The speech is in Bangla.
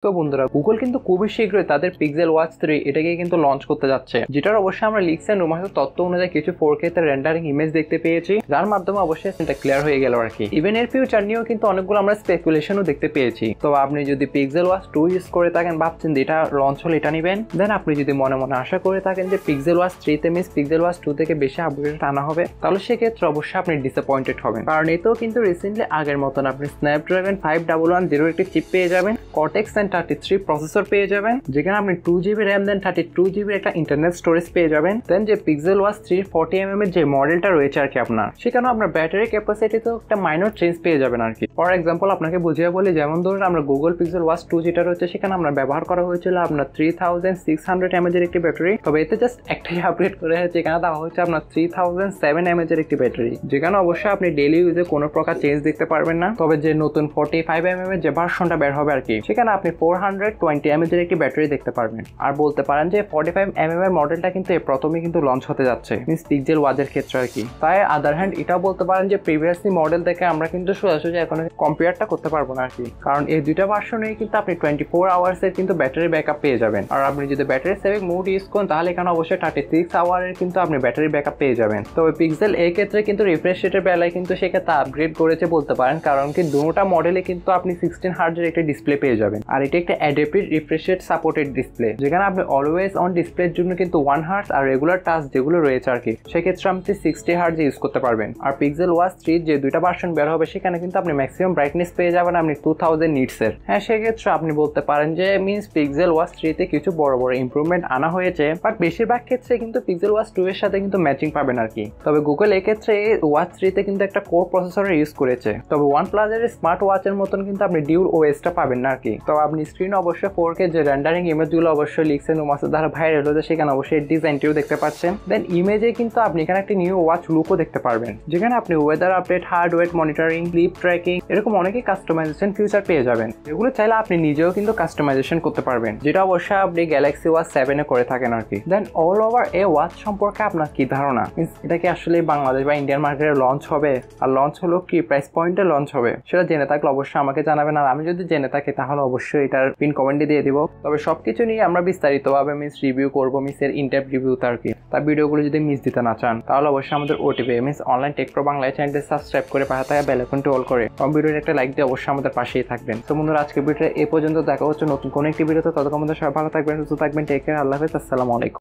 তো বন্ধুরা গুগল কিন্তু খুবই শীঘ্রই তাদের পিক্সেল ওয়াচ 3 এটাকে কিন্তু লঞ্চ করতে যাচ্ছে, যেটার অবশ্যই আমরা লিক্স এন্ড রুমার্সের তথ্য অনুযায়ী কিছু 4K তে রেন্ডারিং ইমেজ দেখতে পেয়েছি, যার মাধ্যমে অবশ্যই এটা ক্লিয়ার হয়ে গেল আর কি। ইভেন এর ফিউচার নিয়েও কিন্তু অনেকগুলো আমরা স্পেকুলেশনও দেখতে পেয়েছি। তো আপনি যদি পিক্সেল ওয়াচ 2 ইউজ করে থাকেন, ভাবছেন যে এটা লঞ্চ হলে এটা নেবেন, দেন আপনি যদি মনে মনে আশা করে থাকেন যে পিক্সেল ওয়াচ 3 তে মিস পিক্সেল ওয়াচ 2 থেকে বেশি আপগ্রেড আনা হবে, তাহলে সেক্ষেত্রে অবশ্যই আপনি ডিসঅ্যাপয়েন্টেড হবেন। কারণ এতেও কিন্তু রিসেন্টলি আগের মতন আপনি স্ন্যাপড্রাগন 5110 একটি চিপ পেয়ে যাবেন, কর্টেক্স N33 প্রসেসর পেয়ে যাবেন, যেখানে আপনি 2GB র্যাম দেন 32GB একটা ইন্টারনেট স্টোরেজ পেয়ে যাবেন। দেন যে পিক্সেল ওয়াচ 3 40mm এর যে মডেলটা রয়েছে আর কি আপনার, সেখানে আপনার ব্যাটারি ক্যাপাসিটিতেও একটা মাইনর চেঞ্জ পেয়ে যাবেন আর কি। ফর এক্সাম্পল আপনাকে বুঝিয়ে বলি, যেমন ধরুন আমরা গুগল পিক্সেল ওয়াচ 2 যেটা রয়েছে সেখানে আমরা ব্যবহার করা হয়েছিল আপনার 3600 mAh এর একটি ব্যাটারি, তবে এতে জাস্ট একটাই আপগ্রেড করে হয়েছে, এখানে দেওয়া হচ্ছে আপনার 3007 mAh এর একটি ব্যাটারি, যেখানে অবশ্যই আপনি ডেইলি ইউজে কোনো প্রকার চেঞ্জ দেখতে পারবেন না। তবে যে নতুন 45mm এর যে ভার্সনটা বের হবে আর কি, সেখানে আপনি 420mAh এর একটি ব্যাটারি দেখতে পারবেন। আর বলতে পারেন যে 45mm এর মডেলটা কিন্তু প্রথমেই কিন্তু লঞ্চ হতে যাচ্ছে মিন্স পিক্সেল ওয়াচের ক্ষেত্রে আর কি। তাই আদার হ্যান্ড এটাও বলতে পারেন যে প্রিভিয়াসলি মডেল থেকে আমরা কিন্তু সোজাসুজি এখন কম্পেয়ারটা করতে পারবো না আর কি, কারণ এই দুইটা ভার্সনেই কিন্তু আপনি 24 আওয়ার্স এর কিন্তু ব্যাটারি ব্যাকআপ পেয়ে যাবেন। আর আপনি যদি ব্যাটারি সেভিং মোড ইউজ করেন তাহলে এখানে অবশ্যই 36 আওয়ারের কিন্তু আপনি ব্যাটারি ব্যাকআপ পেয়ে যাবেন। তবে পিক্সেল এই ক্ষেত্রে কিন্তু রিফ্রেশ রেটের বেলায় কিন্তু সেক্ষেত্রে আপগ্রেড করেছে বলতে পারেন, কারণ কি দুটোটা মডেলে কিন্তু আপনি 16 হার্টজের একটা ডিসপ্লে পেয়ে যাবেন। আর এটা একটা adaptive refresh rate supported display, যেখানে আপনি অলওয়েজ অন ডিসপ্লের জন্য কিন্তু 1 হার্টজ আর রেগুলার টাচ যেগুলো রয়েছে আর কি, সেক্ষেত্রে আপনি 60 হার্টজ ইউজ করতে পারবেন। আর পিক্সেল ওয়াচ 3 যে দুইটা ভার্সন বের হবে সেখানে কিন্তু আপনি ম্যাক্সিমাম ব্রাইটনেস পেয়ে যাবেন আপনি 2000 নিটস এর। হ্যাঁ, সেক্ষেত্রে আপনি বলতে পারেন যে মিন্স পিক্সেল ওয়াচ 3 তে কিছু বড় বড় ইমপ্রুভমেন্ট আনা হয়েছে, বাট বেশিরভাগ ক্ষেত্রে কিন্তু পিক্সেল ওয়াচ 2 এর সাথে কিন্তু ম্যাচিং পাবেন আর কি। তবে গুগল এই ক্ষেত্রে ওয়াচ 3 তে কিন্তু একটা কোর প্রসেসর ইউজ করেছে, তবে OnePlus এর স্মার্ট ওয়াচের মতন কিন্তু আপনি ডিউল ওএসটা পাবেন না আর কি। তবে আপনি স্ক্রিনে অবশ্যই 4K যে রেন্ডারিং ইমেজগুলো অবশ্যই লিক্স এন্ড রুমার্সের দ্বারা ভাইরাল হয়েছে, সেখানে অবশ্যই ডিজাইনটিও দেখতে পাচ্ছেন। দেন ইমেজে কিন্তু আপনি এখানে একটা নিউ ওয়াচ লুকও দেখতে পারবেন, যেখানে আপনি weather update, heart rate monitoring, sleep tracking এরকম অনেকই কাস্টমাইজেশন ফিচার পেয়ে যাবেন, যেগুলো চাইলে আপনি নিজেও কিন্তু কাস্টমাইজেশন করতে পারবেন, যেটা অবশ্যই আপনি গ্যালাক্সি ওয়াচ 7 এ করে থাকেন আর কি। দেন অল ওভার এই ওয়াচ সম্পর্কে আপনার কি ধারণা, এটা কি আসলে বাংলাদেশ বা ইন্ডিয়ান মার্কেটে লঞ্চ হবে, আর লঞ্চ হলো কি প্রাইস পয়েন্টে লঞ্চ হবে, সেটা জেনে থাকলে অবশ্যই আমাকে জানাবেন। আর আমি যদি জেনে থাকি তাহলে অবশ্যই এটার পিন কমেন্টে দিয়ে দিব। তবে সবকিছু নিয়ে আমরা বিস্তারিতভাবে রিভিউ করবো এর ইনডেপথ রিভিউতে আর কি। তার ভিডিওগুলো যদি মিস দিতে না চান তাহলে অবশ্যই আমাদের OTP online take pro Bangla চ্যানেলটি সাবস্ক্রাইব করে পাশে থাকা বেল আইকনটি অল করে ভিডিওর একটা লাইক দিয়ে অবশ্যই আমাদের পাশেই থাকবেন। তো বন্ধুরা আজকে ভিডিওটা এই পর্যন্ত, দেখা হচ্ছে নতুন কোনো একটি ভিডিওতে। ততক্ষণ আমাদের সবাই ভালো থাকবেন, সুস্থ থাকবেন, টেক কেয়ার, আল্লাহ হাফেজ, আসসালামু আলাইকুম।